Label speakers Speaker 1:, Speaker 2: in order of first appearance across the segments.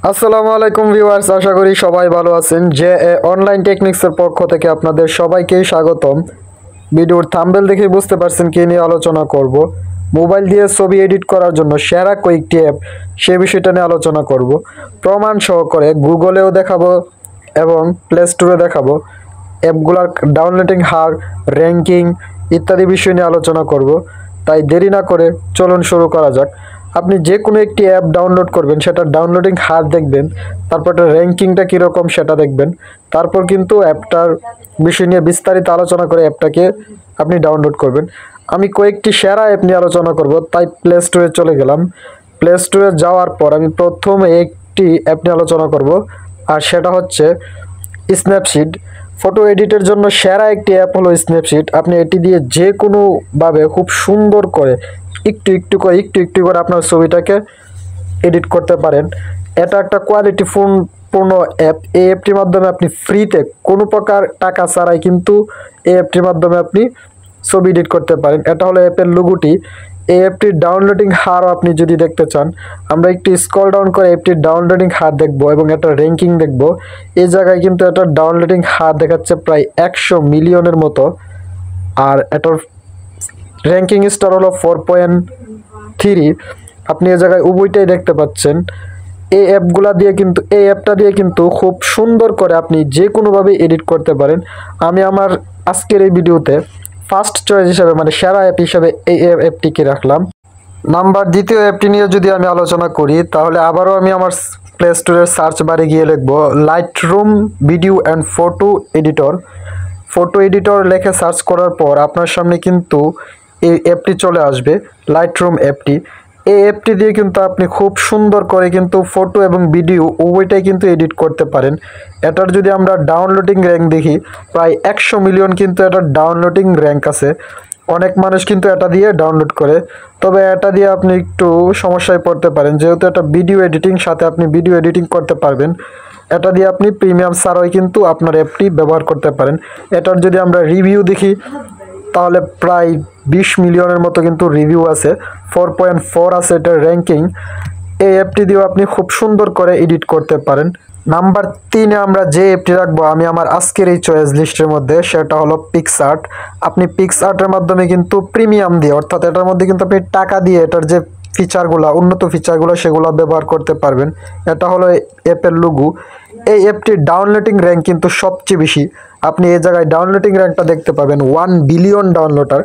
Speaker 1: আসসালামু আলাইকুম ভিউয়ার্স, আশা করি সবাই ভালো আছেন। অনলাইন টেকনিক্সের পক্ষ থেকে আপনাদের সবাইকে স্বাগতম। ভিডিওর থাম্বনেল দেখে বুঝতে পারছেন কি নিয়ে আলোচনা করব। মোবাইল দিয়ে ছবি এডিট করার জন্য সেরা কয়েকটি অ্যাপ, সে বিষয়টা নিয়ে আলোচনা করব। প্রমাণ সহকারে গুগলেও দেখাবো এবং প্লে স্টোরে দেখাবো। অ্যাপগুলোর ডাউনলোডিং হার, র্যাঙ্কিং ইত্যাদি বিষয় নিয়ে আলোচনা করব। তাই দেরি না করে চলুন শুরু করা যাক। আপনি যে কোনো একটি অ্যাপ ডাউনলোড করবেন, সেটার ডাউনলোডিং হার দেখবেন, তারপর র্যাঙ্কিংটা কীরকম সেটা দেখবেন, তারপর কিন্তু অ্যাপটার বিষয় নিয়ে বিস্তারিত আলোচনা করে অ্যাপটাকে আপনি ডাউনলোড করবেন। আমি কয়েকটি সেরা অ্যাপ নিয়ে আলোচনা করব, তাই প্লে স্টোরে চলে গেলাম। প্লে স্টোরে যাওয়ার পর আমি প্রথম একটি অ্যাপ নিয়ে আলোচনা করব, আর সেটা হচ্ছে স্ন্যাপসিড। ফটো এডিটের জন্য সেরা একটি অ্যাপ হলো স্ন্যাপসিড। আপনি এটি দিয়ে যে কোনোভাবে খুব সুন্দর করে একটু একটু করে আপনার ছবিটাকে এডিট করতে পারেন। এটা একটা কোয়ালিটি পূর্ণ অ্যাপ। এই অ্যাপটির মাধ্যমে আপনি ফ্রিতে কোনো প্রকার টাকা ছাড়াই কিন্তু এই অ্যাপটির মাধ্যমে আপনি ছবি এডিট করতে পারেন। এটা হলো অ্যাপের লোগোটি। এই অ্যাপটির ডাউনলোডিং হারও আপনি যদি দেখতে চান, আমরা একটু স্ক্রল ডাউন করে অ্যাপটির ডাউনলোডিং হার দেখব এবং এটা র্যাঙ্কিং দেখব। এই জায়গায় কিন্তু এটার ডাউনলোডিং হার দেখাচ্ছে প্রায় 100 মিলিয়নের মতো, আর এটার র্যাঙ্কিং স্টার হলো 4.3। আপনি এই জায়গায় উভয়টাই দেখতে পাচ্ছেন। এই অ্যাপটা দিয়ে কিন্তু খুব সুন্দর করে আপনি যে কোনোভাবে এডিট করতে পারেন। আমি আমার আজকের এই ভিডিওতে ফার্স্ট চয়েস হিসাবে, মানে সেরা অ্যাপ হিসাবে এই অ্যাপটিকে রাখলাম। দ্বিতীয় অ্যাপটি নিয়ে যদি আমি আলোচনা করি, তাহলে আবারও আমি আমার প্লে স্টোরের সার্চ বারে গিয়ে লিখব Lightroom video and photo editor লেখে সার্চ করার পর আপনার সামনে কিন্তু এই অ্যাপটি চলে আসবে, লাইটরুম অ্যাপটি। এই অ্যাপটি দিয়ে কিন্তু আপনি খুব সুন্দর করে কিন্তু ফটো এবং ভিডিও উভয়টাই কিন্তু এডিট করতে পারেন। এটার যদি আমরা ডাউনলোডিং র্যাঙ্ক দেখি, প্রায় 100 মিলিয়ন কিন্তু এটার ডাউনলোডিং র্যাঙ্ক আছে। অনেক মানুষ কিন্তু এটা দিয়ে ডাউনলোড করে, তবে এটা দিয়ে আপনি একটু সমস্যায় পড়তে পারেন, যেহেতু এটা ভিডিও এডিটিং, সাথে আপনি ভিডিও এডিটিং করতে পারবেন। এটা দিয়ে আপনি প্রিমিয়াম ছাড়াই কিন্তু আপনার অ্যাপটি ব্যবহার করতে পারেন। এটার যদি আমরা রিভিউ দেখি, তাহলে প্রায় 20 মিলিয়নের মতো কিন্তু রিভিউ আছে, 4.4 আছে এটার র্যাঙ্কিং। এই অ্যাপটি দিয়েও আপনি খুব সুন্দর করে এডিট করতে পারেন। নাম্বার 3-এ আমরা যে অ্যাপটি রাখবো আমি আমার আজকের এই চয়েস লিস্টের মধ্যে, সেটা হলো পিক্সআর্ট। আপনি পিক্সআর্টের মাধ্যমে কিন্তু প্রিমিয়াম দিয়ে, অর্থাৎ এটার মধ্যে কিন্তু আপনি টাকা দিয়ে এটার যে ফিচারগুলো, উন্নত ফিচারগুলো, সেগুলো ব্যবহার করতে পারবেন। এটা হলো অ্যাপের লোগো। এই অ্যাপটির ডাউনলোডিং র্যাঙ্ক কিন্তু সবচেয়ে বেশি। আপনি এই জায়গায় ডাউনলোডিং র্যাঙ্কটা দেখতে পাবেন 1 বিলিয়ন ডাউনলোডার,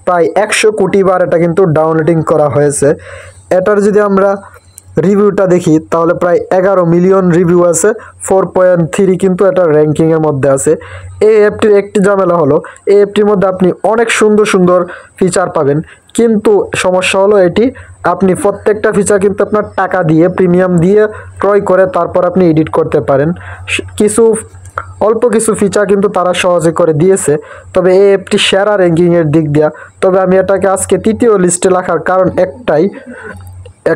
Speaker 1: প্রায় 100 কোটি বার এটা কিন্তু ডাউনলোডিং করা হয়েছে। এটার যদি আমরা রিভিউটা দেখি, তাহলে প্রায় 11 মিলিয়ন রিভিউ আছে, 4.3 কিন্তু এটা র্যাঙ্কিংয়ের মধ্যে আছে। এই অ্যাপটির একটি ঝামেলা হলো, এই অ্যাপটির মধ্যে আপনি অনেক সুন্দর সুন্দর ফিচার পাবেন, কিন্তু সমস্যা হলো এটি আপনি প্রত্যেকটা ফিচার কিন্তু আপনার টাকা দিয়ে, প্রিমিয়াম দিয়ে ক্রয় করে তারপর আপনি এডিট করতে পারেন। অল্প কিছু ফিচার কিন্তু তারা সহজে করে দিয়েছে, তবে এই অ্যাপটি সেরা র্যাঙ্কিংয়ের দিক দিয়া। তবে আমি এটাকে আজকে তৃতীয় লিস্টে রাখার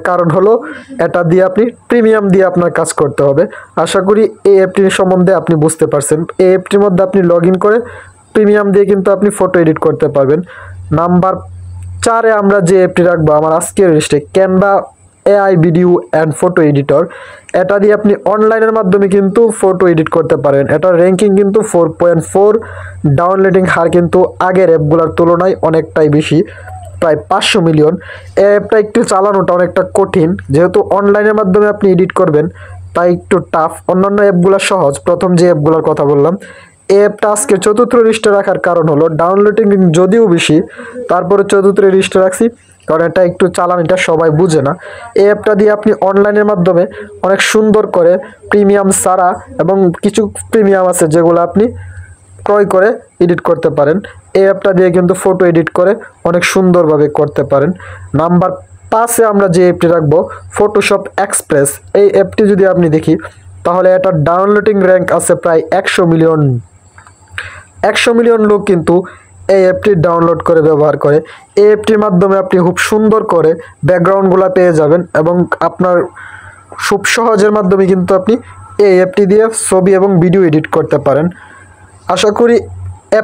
Speaker 1: কারণ হলো এটা দিয়ে আপনি প্রিমিয়াম দিয়ে আপনার কাজ করতে হবে। আশা করি এই অ্যাপটির সম্বন্ধে আপনি বুঝতে পারছেন। এই অ্যাপটির মধ্যে আপনি লগ ইন করে প্রিমিয়াম দিয়ে কিন্তু আপনি ফটো এডিট করতে পারবেন। নাম্বার 4-এ আমরা যে অ্যাপটি রাখবো আমার আজকের লিস্টে, Canva AI video and photo editor. এটা দিয়ে আপনি অনলাইনের মাধ্যমে কিন্তু ফটো এডিট করতে পারেন। এটার র্যাঙ্কিং কিন্তু 4.4, ডাউনলোডিং হার কিন্তু আগের অ্যাপগুলোর তুলনায় অনেকটাই বেশি, প্রায় 500 মিলিয়ন। এই অ্যাপটা একটু চালানোটা অনেকটা কঠিন, যেহেতু অনলাইনের মাধ্যমে আপনি এডিট করবেন, তাই একটু টাফ। অন্যান্য অ্যাপগুলো সহজ। প্রথম যে অ্যাপগুলোর কথা বললাম, এই অ্যাপটা আজকে চতুর্থ লিস্টে রাখার কারণ হলো ডাউনলোডিং যদিও বেশি, তারপরে চতুর্থ লিস্টে রাখছি কারণ এটা একটু চালানিটা সবাই বুঝে না। এই অ্যাপটা দিয়ে আপনি অনলাইনের মাধ্যমে অনেক সুন্দর করে প্রিমিয়াম ছাড়া, এবং কিছু প্রিমিয়াম আছে যেগুলো আপনি ক্রয় করে এডিট করতে পারেন। এই অ্যাপটা দিয়ে কিন্তু ফটো এডিট করে অনেক সুন্দরভাবে করতে পারেন। নাম্বার 5-এ আমরা যে অ্যাপটি রাখবো, ফটোশপ এক্সপ্রেস। এই অ্যাপটি যদি আপনি দেখি, তাহলে এটার ডাউনলোডিং র্যাঙ্ক আছে প্রায় 100 মিলিয়ন। 100 মিলিয়ন লোক কিন্তু এই অ্যাপটি ডাউনলোড করে ব্যবহার করে। এই অ্যাপটির মাধ্যমে আপনি খুব সুন্দর করে ব্যাকগ্রাউন্ডগুলো পেয়ে যাবেন, এবং আপনার খুব সহজের মাধ্যমে কিন্তু আপনি এই অ্যাপটি দিয়ে ছবি এবং ভিডিও এডিট করতে পারেন। আশা করি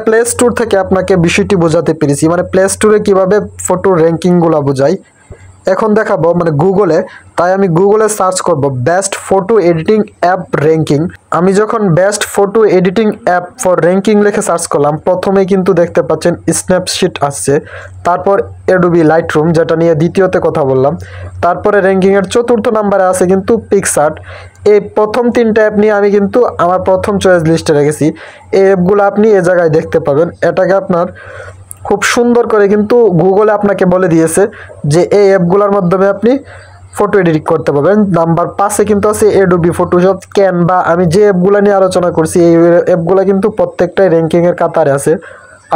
Speaker 1: প্লে স্টোর থেকে আপনাকে বিষয়টি বোঝাতে পেরেছি, মানে প্লে স্টোরে কীভাবে ফটো র্যাঙ্কিংগুলো বোঝায়। এখন দেখাবো মানে গুগলে, তাই আমি গুগলে সার্চ করব best photo editing app ranking. আমি যখন best photo editing app for ranking লিখে সার্চ করলাম, প্রথমেই কিন্তু দেখতে পাচ্ছেন স্ন্যাপশিট আসছে, তারপর অ্যাডোবি লাইটরুম যেটা নিয়ে দ্বিতীয়তে কথা বললাম, তারপরে র্যাঙ্কিংয়ের চতুর্থ নাম্বারে আছে কিন্তু পিক্সআর্ট। এই প্রথম তিনটা অ্যাপ নিয়ে আমি কিন্তু আমার প্রথম চয়েস লিস্টে রেখেছি। এই অ্যাপগুলো আপনি এ জায়গায় দেখতে পাবেন। এটাকে আপনার খুব সুন্দর করে কিন্তু গুগলে আপনাকে বলে দিয়েছে যে এই অ্যাপগুলোর মাধ্যমে আপনি ফটো এডিট করতে পারবেন। নাম্বার 5-এ কিন্তু আছে অ্যাডোবি ফটোশপ, ক্যানভা। আমি যে অ্যাপগুলো নিয়ে আলোচনা করছি এই অ্যাপগুলো কিন্তু প্রত্যেকটাই র্যাঙ্কিংয়ের কাতারে আছে।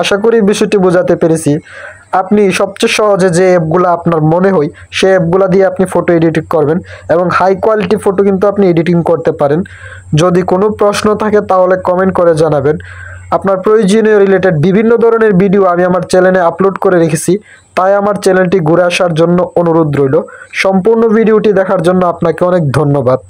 Speaker 1: আশা করি বিষয়টি বোঝাতে পেরেছি। আপনি সবচেয়ে সহজে যে অ্যাপগুলো আপনার মনে হয় সেই অ্যাপগুলো দিয়ে আপনি ফটো এডিটিং করবেন এবং হাই কোয়ালিটি ফটো কিন্তু আপনি এডিটিং করতে পারেন। যদি কোনো প্রশ্ন থাকে তাহলে কমেন্ট করে জানাবেন। আপনার প্রয়োজনীয় রিলেটেড বিভিন্ন ধরনের ভিডিও আমি আমার চ্যানেলে আপলোড করে রেখেছি, তাই আমার চ্যানেলটি ঘুরে আসার জন্য অনুরোধ রইল। সম্পূর্ণ ভিডিওটি দেখার জন্য আপনাকে অনেক ধন্যবাদ।